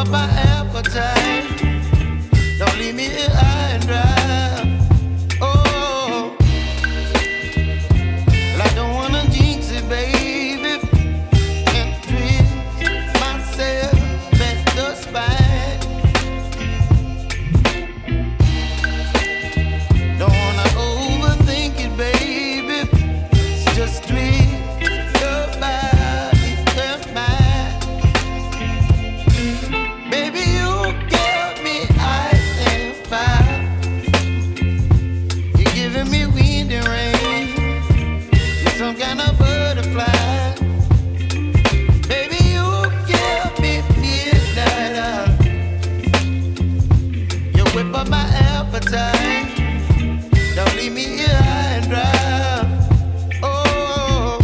up my appetite. Don't leave me here high and dry. Oh, well, I don't wanna jinx it, baby, and twist myself at the spine. Don't wanna overthink it, baby. It's just twist your body and mine. Baby, you give me ice and fire. You're giving me wind and rain. You're some kind of butterfly. Baby, you give me midnight oil. You whip up my appetite. Don't leave me here high and dry. Oh,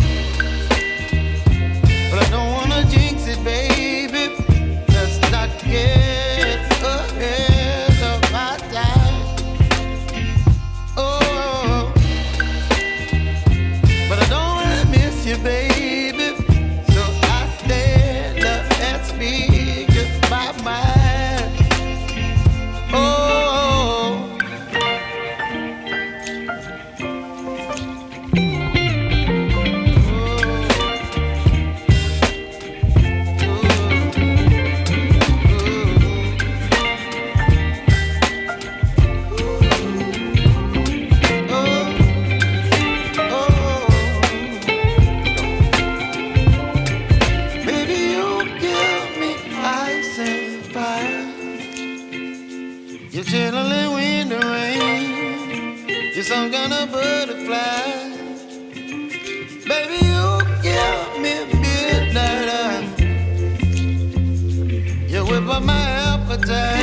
but I don't wanna jinx it, baby. Let's not get ahead of my time. Oh, but I don't wanna miss you, baby. So I stand up and speak my mind. Oh. Baby, you give me ice and fire. You're chilling wind and rain. You're some kind of butterfly. Baby, you give me midnight oil. You whip up my appetite.